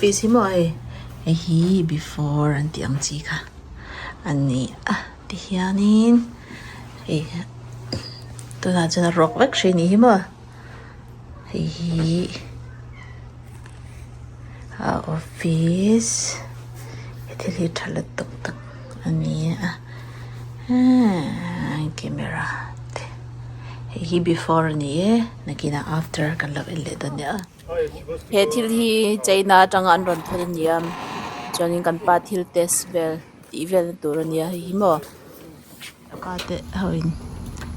office hi mo ai hi before an tiang chi kha ani ti hianin to na chana rock vek shini hi mo hi office thlir thalat tok tak ani camera hi before ni nakina after kan love le dan ya he thil hi chaina tanga an ron thon niam chonin kan pa thil test vel ti vel tur ania hi mo ka te hoin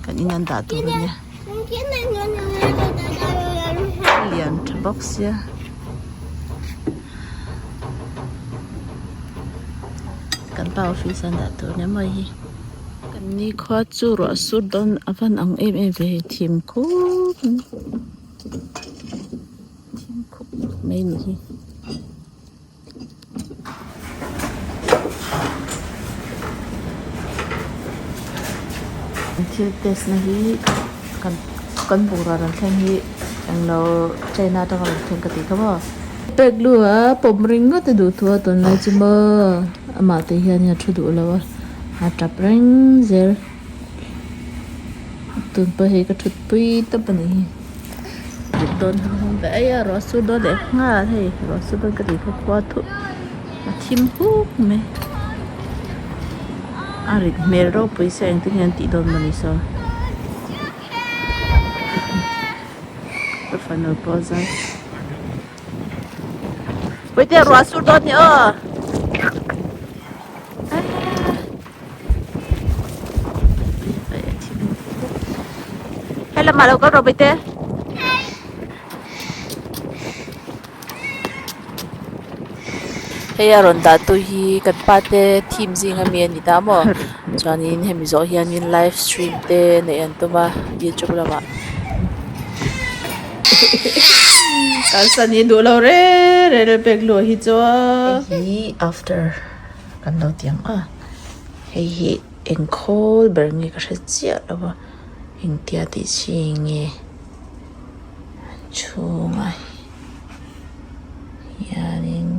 kan inan da tur ania lian box ya kan pa office an da tur nia mai kan ni kho chu ro su don avan ang em ve thim khu mấy gì chiếc test này con bù ra làm thêm hi anh lo China trong làm thêm cái gì không à bẹc lúa bom ring có thể đủ thua tuần này chứ mà mà thì hiện nhà chú đủ lâu à chập ring giờ tuần bữa hay cái chút bì tập này don không vậy à rồi số đó để nga thì rồi số đó cái gì không qua thôi mà chim hút mẹ rồi mẹ rồi bây giờ anh tiếng anh tí don mà đi sao cái phần nào bao giờ bây giờ rồi số đó nữa hay là mà đâu có rồi bây giờ hey aron da tu hi kan pa te team zinga mi ani ta mo chanin hemi zo hian in live stream te ne an tuma youtube lama kan sani du lo re pek lo hi cho hi after kan lo tiang hi enkol berngi ka chia lo hing tia ti chinge chunga yanin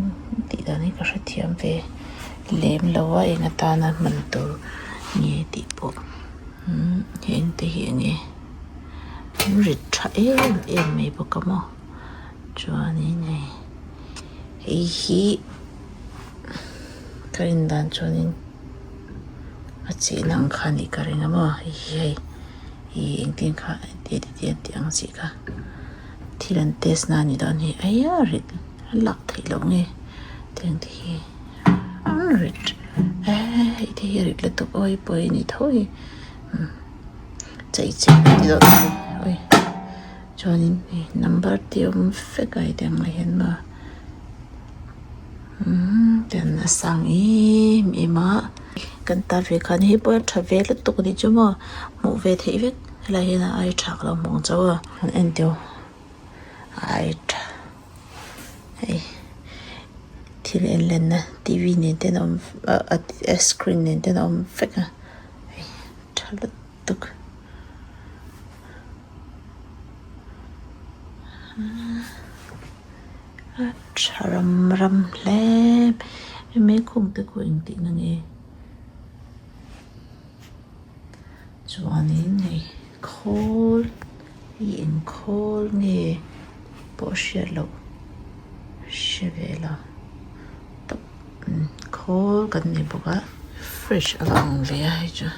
ti da ni ka thiam ve lem lawa enga ta na man tu nge ti po heng te hi nge rit tha em me po ka mo chuani nei hi karin dan chuanin achi nang khani karinga mo hi eng tin kha ti ang chi kha thilan test na ni dan hi aya rit lak thei lo nge teng thi rit thi rit le to oi poi ni thoi chai ti do oi chonin number ti fe kai teng mai hen ma ten sang mi ma kan ta ve khan hi po travel to ni chuma mu ve thei ve la hi na ai thak lo mong chawa an en tio ai hey thil elen na tv ne ten om a screen ne ten om feka hey thalat tuk charam ram le me khung te ko ing ti na nge chuanin nei khol in khol nge po shelo shevela top khol kan ni boka fresh alang ve ai cha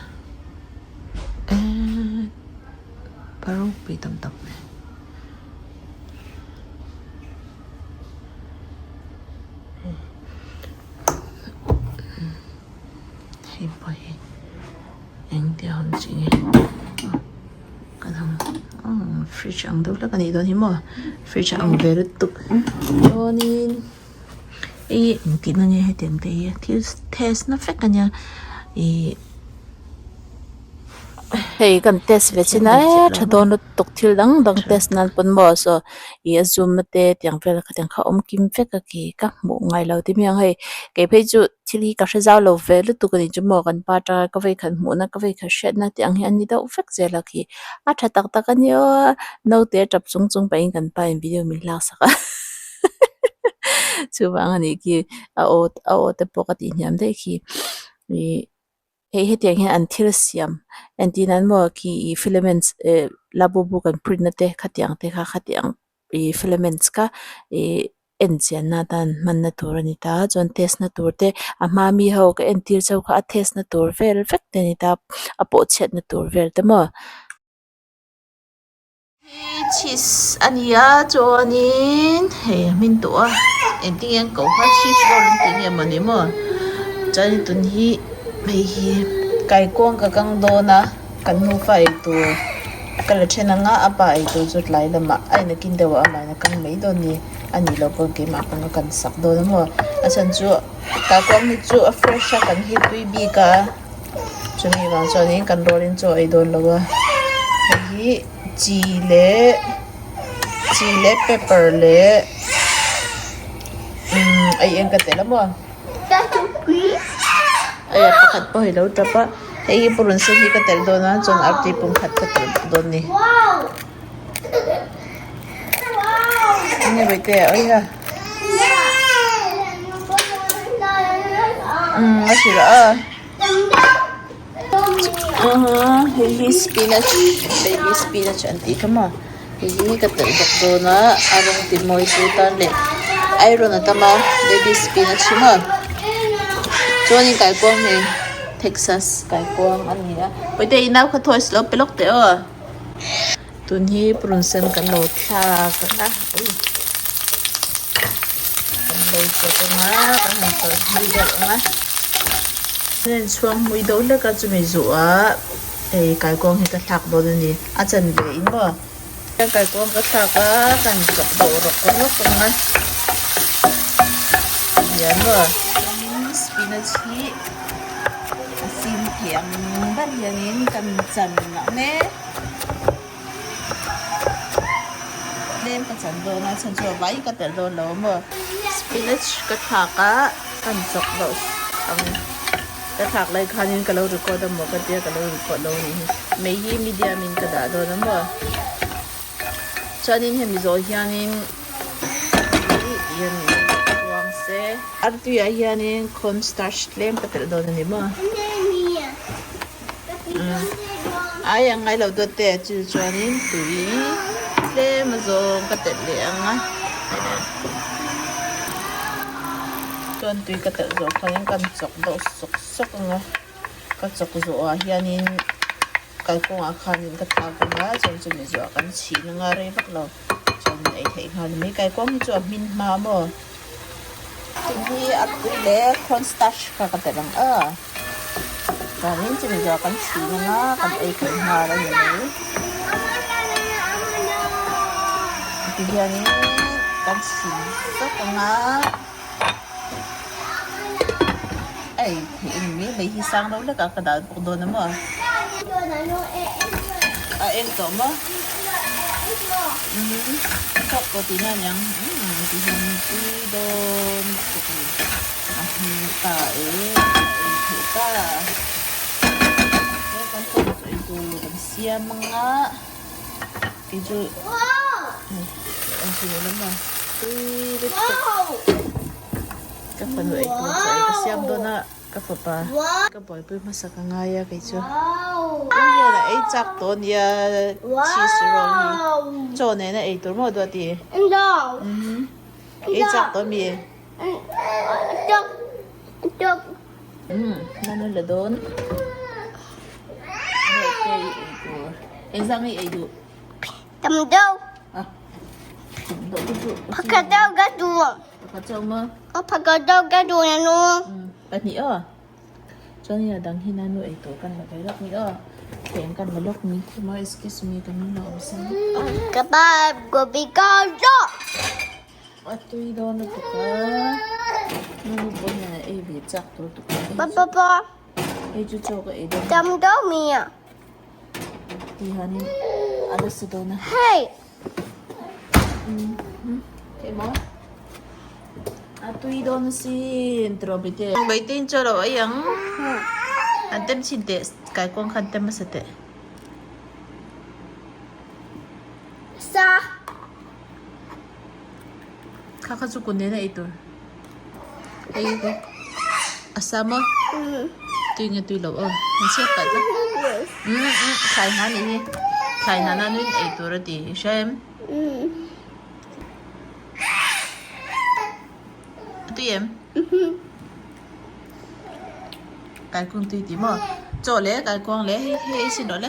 paro pi tam tam hi pai eng te hon chi kan hang fridge ang do la kan i don hi mo fridge ang ve tuk chonin ti na nge he tem te thil test na fe kanya hey kan test ve china thadon tok thil dang test nan pon mo so zoom te tiang fel ka tiang kha om kim fe ka ki ka mo ngai lo ti miang hei ke phei chu thili ka hre zaw lo ve lu tu kan chu mo kan pa ta ka ve khan mu na ka ve kha shet na tiang hi ani da ufek zela ki a tha tak tak ani no te tap chung chung pa in kan pa in video min la saka chu wang ani ki a o te pokati nyam de ki he tiang hian an thil siam antinan mo ki filaments labubu kan print na te khatiang te kha khatiang filaments ka enchian na tan man na tur ani ta chon test na tur te a ma mi ho ka entir chau kha a test na tur vel vek te ni ta a po chet na tur vel te mo cheese ania chonin he min to ending ang ko ha cheese roll ting ya mani mo chani tun hi mai hi kai kong ka kang do na kan nu fai tu kala chena nga apa ai tu jut lai da ma ai na kin dewa ma na kan mai do ni ani lo ko ke ma kan kan sak do na mo asan chu ka kong ni chu a fresh kan hi tui bi ka chumi wang choni kan rolin chu ai don lo wa hi chile pepper le ai ang ka te la mo ay pakat po hilaw tapa ay purun sa hi ka tel do na chon apti pum khat ka tel do ni ini bete ay ha asira hi spinach baby spinach anti kama hi ka tel do na arong timoy sutan le iron na tama baby spinach mo Johnny kai quang ni Texas kai quang ani ya bây giờ inaw ka thoi slow pelok te o tun hi prunsen kan lo tha ka na kan lo ko ma kan han to hi da ma nên chuang mui do le ka chumi zu a kai quang hi ka thak do ni a chan be in mo kai quang ka thak a kan chok do ro ko no ko ma yan mo spinach hi asin thiam ban yanin kan chan na ne nem ka chan do na chan cho vai ka tel do lo mo spinach ka tha ka kan chok lo ang ka thak lai khanin ka lo ko da mo ka te ka lo ko lo ni me hi medium in ka da do na mo chanin he mi zo hianin yan artu ya hianin cornstarch lem ka tel do ni mo ai ang ai lo do te chu chuanin tui le ma zo ka tel le anga chuan tui ka tel zo khanin kan chok do sok anga ka chok zo a hianin kai kong a khanin ka tha ka ma chon chu mi zo kan chi na nga re bak lo chon ai thei han mi kai kong chu min ma mo Hindi at le cornstarch ka katerang kanin sinigaw kan sino nga kan ay kaya ni bigyan ni kan sino so nga ay ini may hisang daw lang kakadaan po doon mo ito mo Sok ko tinanyang doon Hinata Hinata kan to ito siya mga ito ang sinula mo kapano ito kasi ang doon na kapapa kapoy po masaka nga ya kay Cho ya na ay sakto niya cheese roll ni Cho na ay tur mo do ti ay sakto mi nano la doon okay ito ay sangi ay do Tamdaw Pagkadaw gado Pagkadaw mo Pagkadaw gado ano At ni so niya dang hinano ito kan magalok ni kaya kan malok ni kuma excuse me kan na usan Kapag gobigado at tuy do na to ka nubo na bitsak to Papa ay jujo ka ito Tamdaw miya tihanin alas do na Hey kay mo Atui doon si introbite. Ang baitin choro ayang. Antem sinte kay kung kantem masate. Sa Kakasukun na ito. Đây go. Asama. Tuy nghe tuy lâu mình sẽ cắt đó. Khai hả đi. Khai hả nó nên ấy tôi đi xem. Tuy em. Cái con tuy tí mà. Chỗ lẽ cái con lẽ hay xin đó lẽ.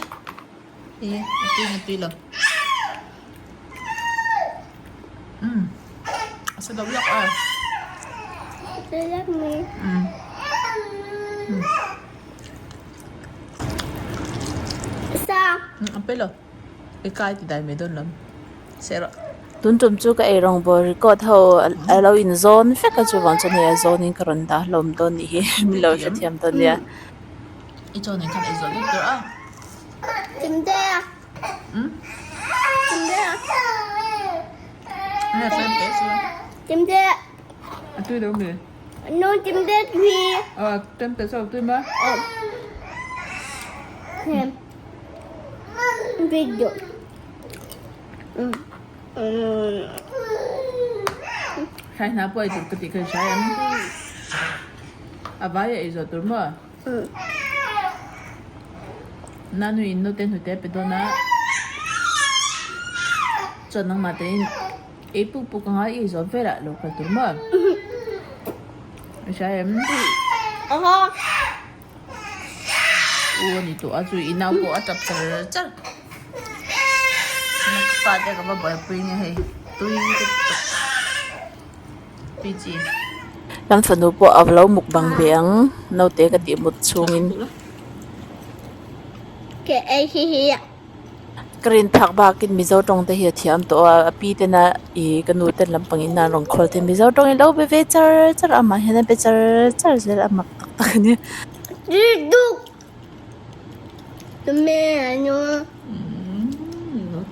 Tuy nghe tuy lâu. Sẽ đâu dọc à. They love me. Sao? Ang pelo. Ikai ti dai me don lam. Sero. Tun tum chu ka erong bo record ho alo in zone fe ka chu wan chu ne zone in karon da lom don ni hi mi lo sha thiam don ya. I chu ne kan zone ni tur a. Tìm đây. Tìm đây. Ne fan pe su. Tìm đây. Tu đâu me. No, tìm đây đi. Tem pe so tu ma. Xem. Video. Khai na po itu ketika saya. Abaya izo tur ma. Nanu inno ten hute pe dona. Cho nang matin. Epu pu ka izo vera lo ka tur ma. Saya ni tu azu inau ko atap char. Nakpate ka ba boy pring hai. Tui PG. Kan phanu po avlo mukbang biang no te ka ti mut chungin. Cái ấy hi. Krin thak ba kin mizo tong te hi thiam to a pi te na I kanu ten lampang in na rong khol te mizo tong I lo be ve char ama hena be char zel amak tak ni. Duduk. Mẹ nó.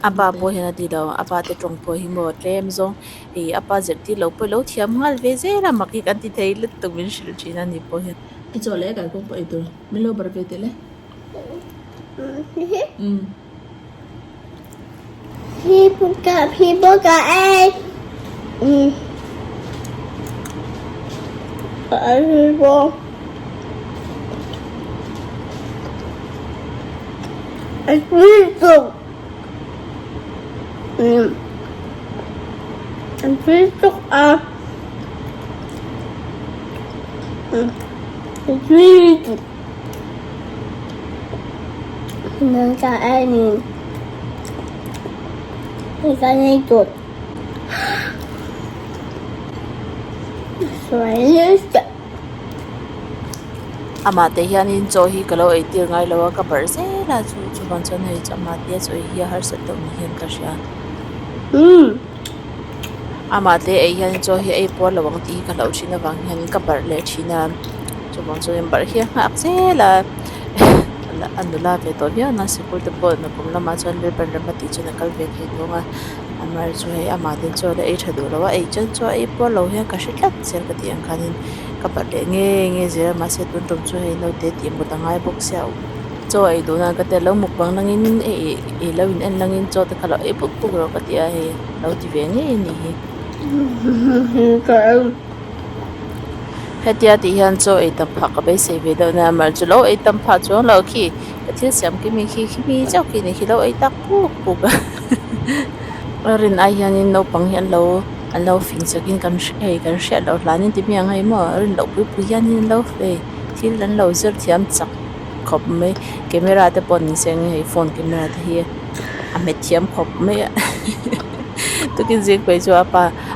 Apa po hena ti daw apa te tong po hi mo trem zong apa zer ti lo po lo thiam ngal ve ze la maki kan ti thei lut tu min shil china ni po hi. I chole ka ko po ito. Milo bar ve te le. People got egg. People. It's really good. It's really good. It's really good. Nó cả anh nhìn. Cái này tốt. Xoay ama te hian in cho hi kalo ei tir ngai lo ka bar se la chu ban chon hei chama te cho hi har sa to ni hian ka sha ama te ei hian cho hi ei por lawang ti ka lo china wang hian ka bar le china chu ban chon bar hi hak se la andula ve to bia na sikul te po na pum lama chon le ban ram ti chuna kal ve thei do nga amar chu hei ama te cho le ei thadu lo wa ei chen cho ei por lo hian ka shitlat ser ka ti ang khanin kapat le nge zira ma se tun tum chu hei no te ti mo tangai box siao cho ai do na ka te lo mukbang nangin e lo in en nangin cho te khala e puk puk ro ka ti a he lo ti ve nge ni hi hetia ti hian cho e tam pha ka be se ve do na mar chu lo e tam pha chu lo khi ka thil siam ki mi chau ki ni hi lo e tak puk puk rin ai hian in no pang hian lo an lo fin sakin kan shet lo lanin ti miang ai mo rin lo pu yan in lo fe thil lan lo zer thiam chak khop me camera te pon seng hei phone camera te hi a me thiam khop me tu kin je koi chu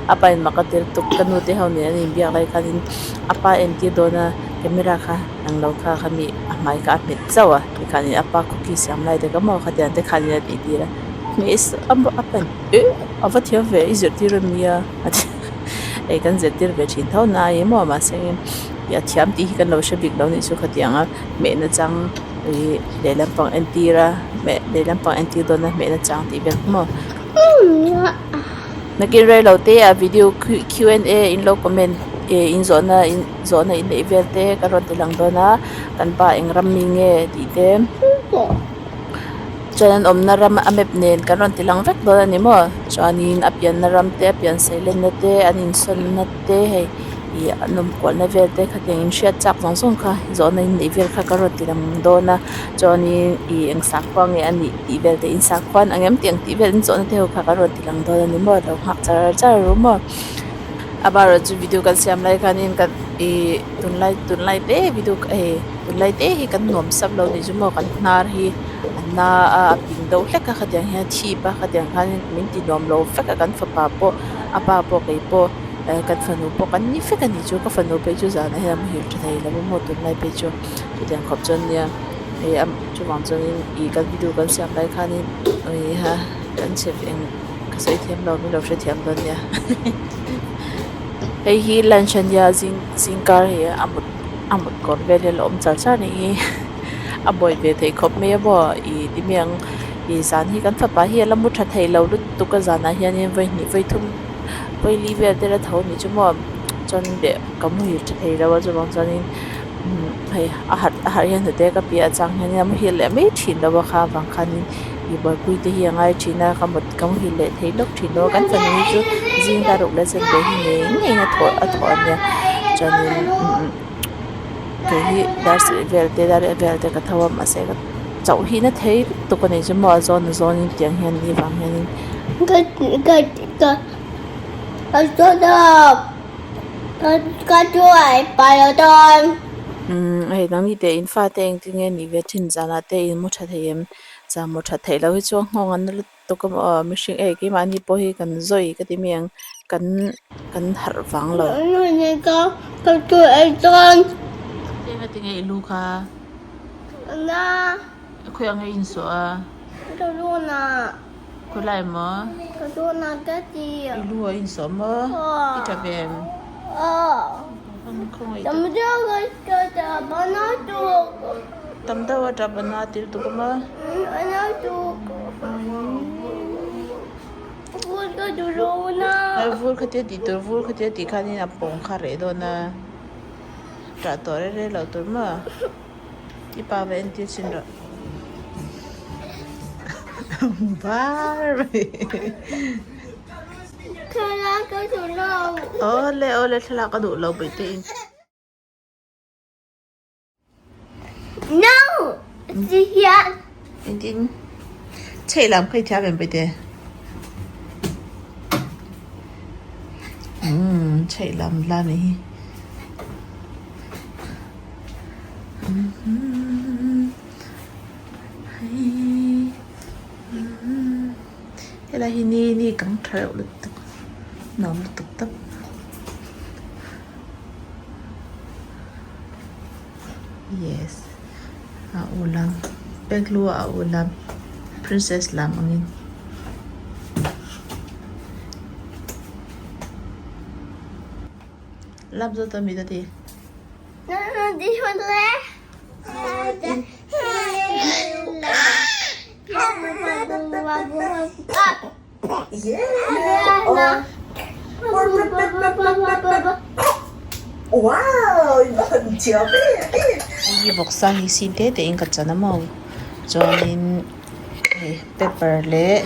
apa in makatel tuk kanu te haw ne ani biak lai khanin apa en ti dona camera kha ang lo kha khami amai ka met chawa ti khani apa ko ki sam lai te ka mo khatian te khani ti ti ra Miss apan avat hian ve I zirtir mia ei kan zirtir ve thin tho na I mo ma seng ya thiam ti hi kan lo she big lo ni chu khatianga me na chang le lampang antira me le lampang anti do na me na chang ti ben mo nakin re lo te a video Q&A in lo comment in zona in level te karon ti lang do na kan pa engram mi nge ti te Chanan na ram amep nen karon tilang vek do ni mo chanin apian na ram te apian silent na te anin son na te hey i nom kwal na vel te khating in hriat chak zong zong kha zon in ni vel kha karot tiram dona choni i eng sak kwang ani ti vel te in sak kwan angem tiang ti vel in zon te kha karot tilang dona ni mo lo hak char char ru mo abaro chu video kan siam lai khanin kan i tunlai te video tunlai te hi kan nom sap lo ni ju mo kan nar hi na a ping do hlek ka khatyang hi thi pa khatyang khanin min ti nom lo fek kan fa pa po apa po kai po kan fanu po kan ni fek ani chu ka fanu pe chu za na hi am hi thai la mo tunlai pe chu tiang khop chon ya am chu wang chon i kan video kan siam lai khanin ha kan chef eng ka sai thiam lo mi lo she thiam don ya hei hi lanchan ya zingkar hi amut kor vele lawm char char ni a boy ve thei khop me bo i timiang i zan hi kan thapa hi la mu tha thei lo lu tu ka zana hian in voi ni voi thum voi li ve te la tho ni chumo chon de kamu hi thei lo chu bang chon in hei a har hian te ka pi a chang hian am hi le me thin lo kha bang khan in i boy pui te hi angai thina kamut kamu hi le thei lok thin lo kan fan ni chu jing da ro le chen be hi nge na tho a tho nya chon in ke hi dar se vel te ka thawa ma se ka chau hi na thei tu ko nei chu mo zon in tiang hian ni wang hian in Có chuối bài ở đây. ai nang ni te in fa te eng tinge ni ve thin jana te in mu tha thei em cha mu tha thei lo hi chu ngong an to ko mi hring e ki ma ni po hi kan zoi ka ti miang kan har wang lo Này có chuối ở đây. te nga tinge ilu kha Na, khoi ang in so a có luôn à. khoi lai mo Có luôn à cái gì à? ilu in so mo i ta bem không ai Tầm đó cái bà nói chuột. tam da wa ta bana tir tu ko ma Bà nói chuột. Vui có chuột luôn à. ai vur khate ti tur vur khate ti khani na pong kha re do na tra to re lo tur ma ti pa ven ti chin ro bar Cái lá cái chuột đâu? ole thla ka du lo be te in No! Gì vậy? in tin chei lam khai thia ben be te chei lam la ni hela hi ni kang thar lu tu nom lu tu tap yes a ulam peklu a ulam princess lam angin lam zo to mi da ti Nó đi xuân lé. Wow,很巧呗。 hi boksa hi sin te in ka chana mo join pepper le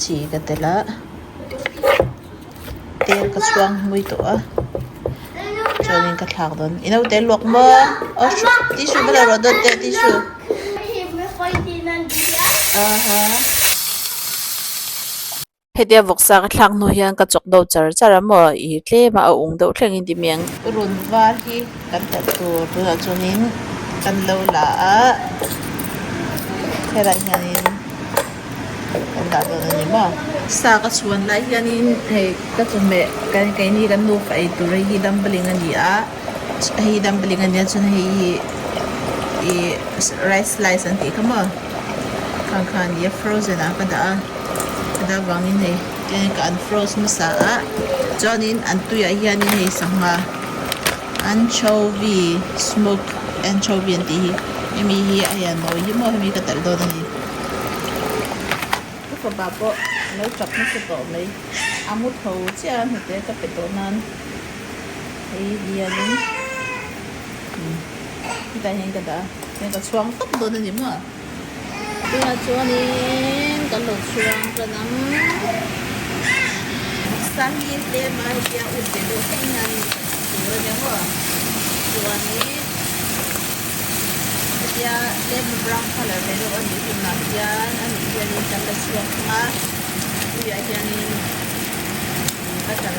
chi ka tela tel ka chuang mui to a join ka thak don inau te lok mo o tissue bala ro do te tissue aha hedia voksa ka thlak no hian ka chok do char char mo i tle ma a ung do thleng in ti miang run var hi kan ta tur tu na chunin kan lo la a hera hianin kan da do ni mo sa ka chuan lai hianin he ka chume kan ni kan nu fai tu ri hi dumpling ani a hi dumpling ani chun hi rice slice anti kama kan ya frozen a ka da wangin he ten ka unfroze na sa a jonin antuya hianin he sanga anchovy smoked anchovy anti hi emi hi ayan no yimo hemi ka tal do ni ko ba po no chop na se to mai amu tho chia hete ka pe to nan hi hianin kita hen ka da hen ka chuang tok do ni mo tu na chuanin kan lo chuang ka nang sahi le mai dia u de lo heng ani tu ne ho chuan ni dia le brown color le lo ani tu na hian ani hian ni kan la suak ma tu ya hian ni batar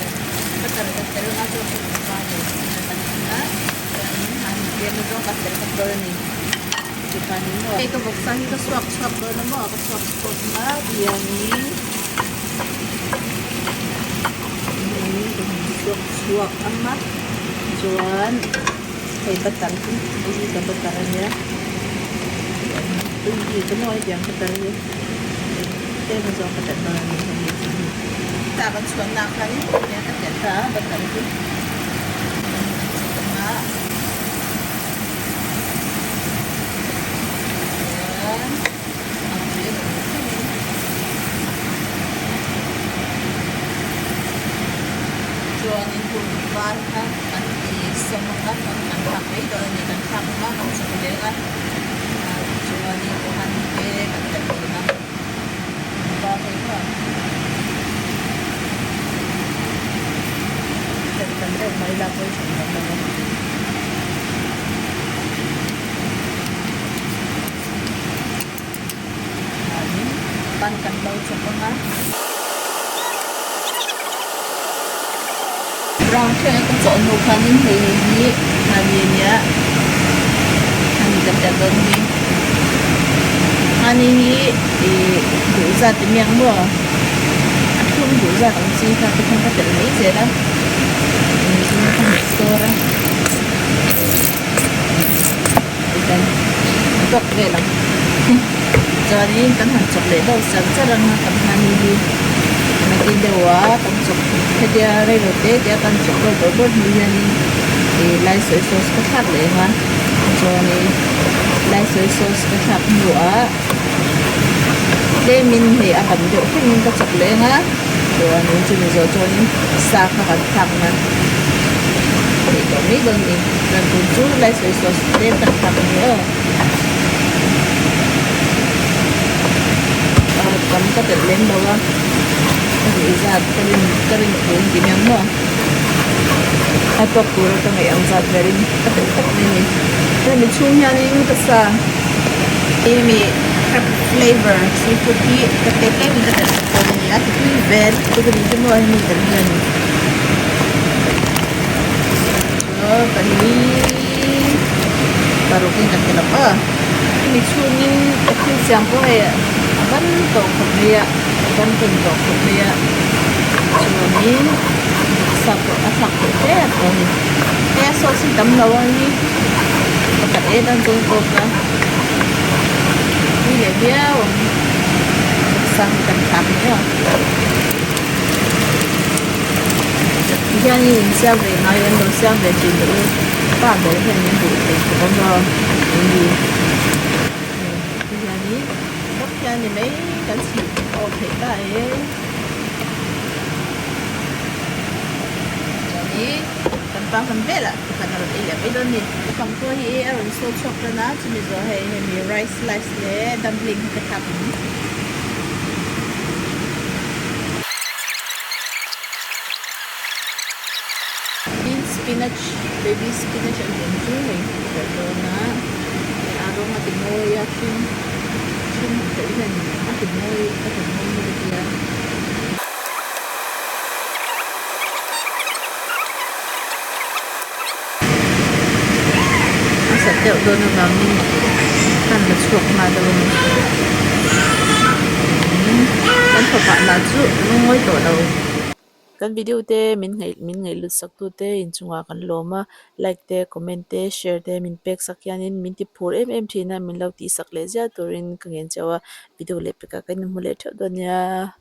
ka tel ma chu pa ni na kan na ani dia no ka tel ka do ni Chikanin mo. Ito buksan ito swak doon na mo. Swak na. Yan ni. Swak ama. Juan. Kay batal ko. Hindi ka batalan niya. Hindi ka mo. Hindi ang batalan niya. Kaya mo sa katatalan niya. Dapat swak na ka rin. Kaya katata. Batal ko. Barca kan semua kan pakai itu ni kan sama kan sebenarnya kan cuma ni Tuhan ke kan terguna pakai kan terkandung mai lah pun sebenarnya ini pan kan bau sebenarnya brown cái con chọn một phần những thì như là gì nhá anh tập tập đơn đi anh ấy đủ ra thì miệng mua anh không đủ ra còn gì ta thì không có thể lấy gì đó mình không được store đó đây chọc về lắm giờ đi cẩn thận chọc lấy đâu sẵn chắc là nó tầm 20 đi Makin dewa tansuk dia relote dia tansuk lo hian ni lai soy sauce ka thak le nga so ni lai soy sauce ka thak nuwa le min he a ban do hin ka chak le nga so ani chu ni zo cho ni sa ka ka thak na ni do ni don ni dan tu chu lai soy sauce le ka thak ni kam ka tel len dawa Izat kering pun gini mo. Atau pura tu yang zat dari ketek ini. Dan cumnya ni kita ini flavor seafood ni ketek ni ketek ni. Aku ni ver tu kena semua ini terlihat ni. So kali baru kita kenapa? Ini cumnya aku siapa ya? Kan tu kerja. Kan tundok dia cuma satu asak dia atau dia sos hitam lawan ni pakai dan tundok lah ini dia sang kentangnya jadi ini siapa yang ayam tu siapa yang jadi apa boleh yang dulu kalau ini jadi bukan ini kan sih oke baik jadi tentang pembela bukan harus ilah itu ni tentang tu ni orang so coklat na cuma so hey ni rice slice le dumpling ketap bean spinach baby spinach ang ganito eh pero na araw natin mo yakin kailan atin mo dia sa teo doon na namin kan masuk na daw kan pa na chu ngoy to daw kan video te min ngai lut sak tu te in chunga kan lawma like te comment te share te min pek sakyanin min ti phur em thina min lo ti sak le ja turin kangen chawa video le peka kan mu le tho donya